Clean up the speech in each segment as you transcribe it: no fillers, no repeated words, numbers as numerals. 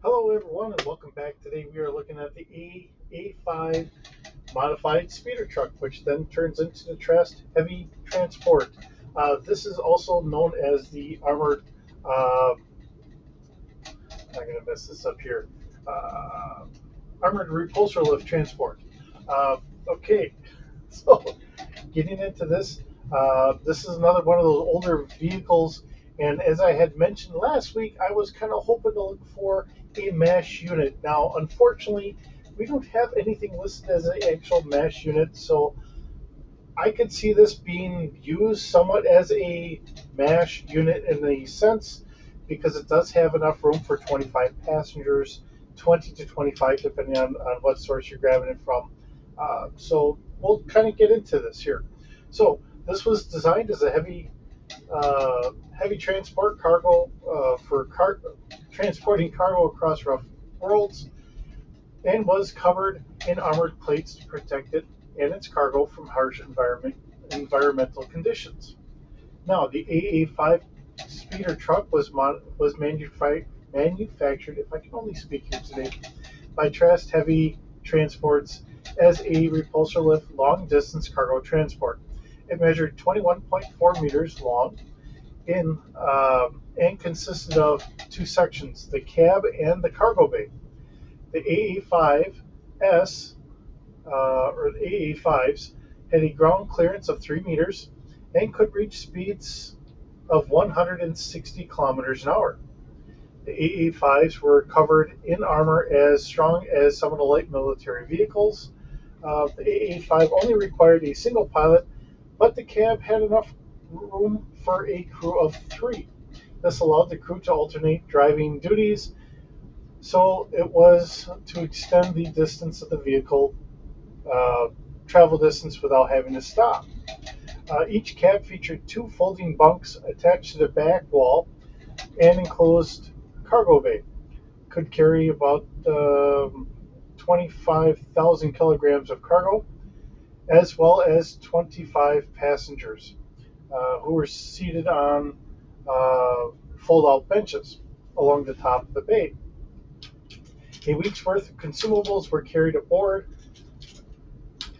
Hello everyone and welcome back. Today we are looking at the A5 modified speeder truck, which then turns into the Trust Heavy Transport. This is also known as the armored, I'm going to mess this up here, uh, armored repulsor lift transport. Uh, okay, so getting into this, this is another one of those older vehicles. And as I had mentioned last week, I was kind of hoping to look for a MASH unit. Now, unfortunately, we don't have anything listed as an actual MASH unit, so I could see this being used somewhat as a MASH unit in the sense because it does have enough room for 25 passengers, 20 to 25 depending on what source you're grabbing it from. So we'll kind of get into this here. So this was designed as a heavy transport cargo for transporting cargo across rough worlds, and was covered in armored plates to protect it and its cargo from harsh environmental conditions. Now, the AA5 speeder truck was manufactured, if I can only speak here today, by Trust Heavy Transports as a repulsor lift long distance cargo transport. It measured 21.4 meters long and consisted of two sections, the cab and the cargo bay. The AA5S or the AA5s had a ground clearance of 3 meters and could reach speeds of 160 kilometers an hour. The AA5s were covered in armor as strong as some of the light military vehicles. The AA5 only required a single pilot, but the cab had enough room for a crew of three. This allowed the crew to alternate driving duties, so it was to extend the distance of the vehicle uh, travel distance without having to stop. Each cab featured two folding bunks attached to the back wall and enclosed cargo bay. Could carry about 25,000 kilograms of cargo, as well as 25 passengers who were seated on fold out benches along the top of the bay. A week's worth of consumables were carried aboard.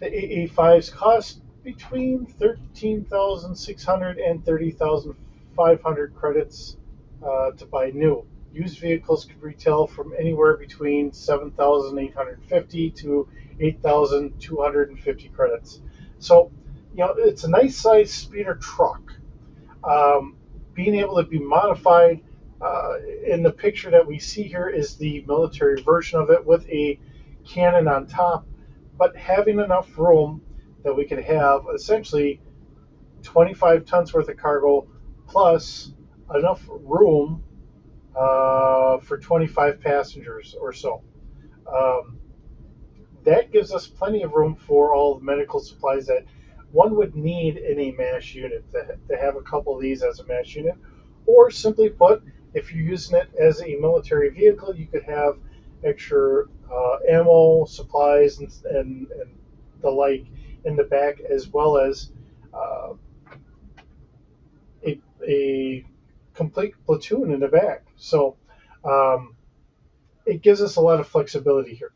The AA5s cost between 13,600 and 30,500 credits to buy new. Used vehicles could retail from anywhere between 7,850 to 8,250 credits. So, it's a nice sized speeder truck. Um, Being able to be modified, in the picture that we see here is the military version of it with a cannon on top, but having enough room that we could have essentially 25 tons worth of cargo plus enough room for 25 passengers or so. Um, that gives us plenty of room for all the medical supplies that one would need in a MASH unit, to have a couple of these as a MASH unit. Or simply put, if you're using it as a military vehicle, you could have extra ammo, supplies, and the like in the back, as well as uh, a complete platoon in the back. So um, it gives us a lot of flexibility here,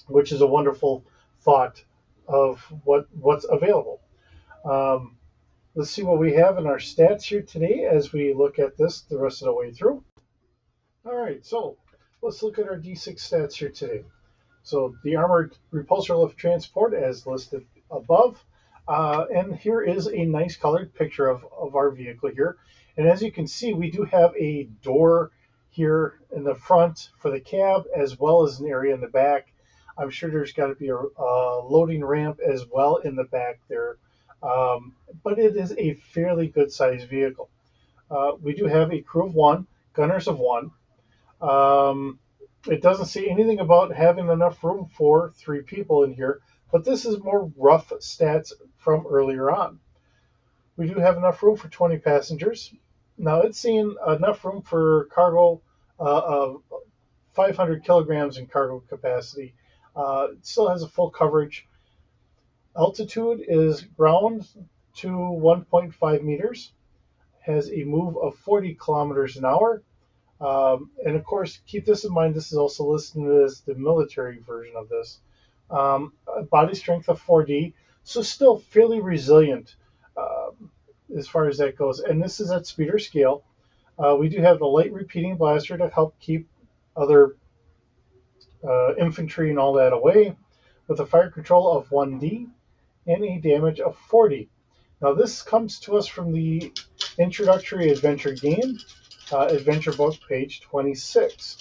which is a wonderful thought of what's available. Um, let's see what we have in our stats here today as we look at this the rest of the way through. All right, so let's look at our D6 stats here today. So the armored repulsor lift transport as listed above. And here is a nice colored picture of our vehicle here. And as you can see, we do have a door here in the front for the cab, as well as an area in the back. I'm sure there's got to be a loading ramp as well in the back there. But it is a fairly good sized vehicle. We do have a crew of one, gunners of one. Um, it doesn't say anything about having enough room for three people in here, but this is more rough stats from earlier on. We do have enough room for 20 passengers. Now it's saying enough room for cargo of 500 kilograms in cargo capacity. It still has a full coverage. Altitude is ground to 1.5 meters, has a move of 40 kilometers an hour, And of course, keep this in mind. This is also listed as the military version of this. Body strength of 4D, so still fairly resilient as far as that goes. And this is at speed or scale. We do have the light repeating blaster to help keep other infantry and all that away, with a fire control of 1D and a damage of 40. Now, this comes to us from the introductory adventure game, adventure book, page 26,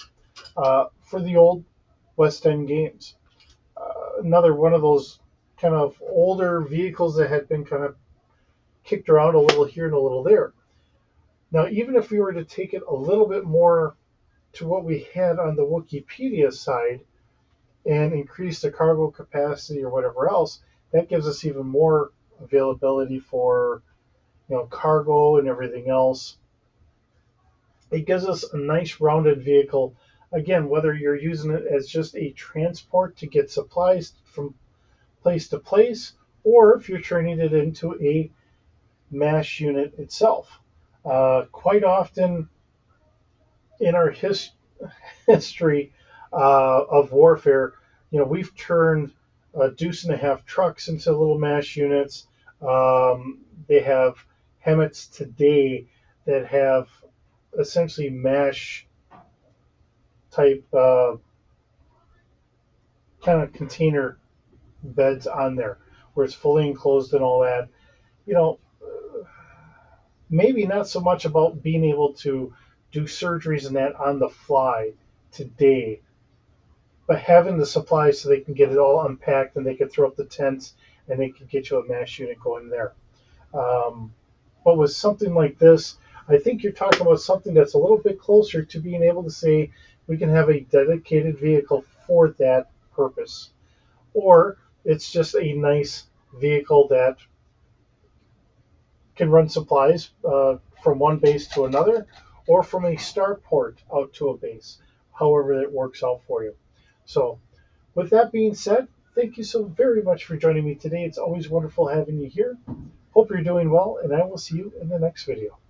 for the old West End games. Another one of those kind of older vehicles that had been kind of kicked around a little here and a little there. Now, even if we were to take it a little bit more to what we had on the Wikipedia side and increase the cargo capacity or whatever else, that gives us even more availability for cargo and everything else. It gives us a nice rounded vehicle. Again, whether you're using it as just a transport to get supplies from place to place, or if you're turning it into a MASH unit itself. Quite often in our history of warfare, we've turned deuce and a half trucks into little MASH units. They have HEMTs today that have essentially MASH type kind of container beds on there where it's fully enclosed and all that. You know, maybe not so much about being able to do surgeries and that on the fly today, but having the supplies so they can get it all unpacked and they can throw up the tents and they can get you a MASH unit going there. Um, but with something like this, I think you're talking about something that's a little bit closer to being able to say we can have a dedicated vehicle for that purpose. Or it's just a nice vehicle that can run supplies from one base to another or from a starport out to a base, however it works out for you. So, with that being said, thank you so very much for joining me today. It's always wonderful having you here. Hope you're doing well, and I will see you in the next video.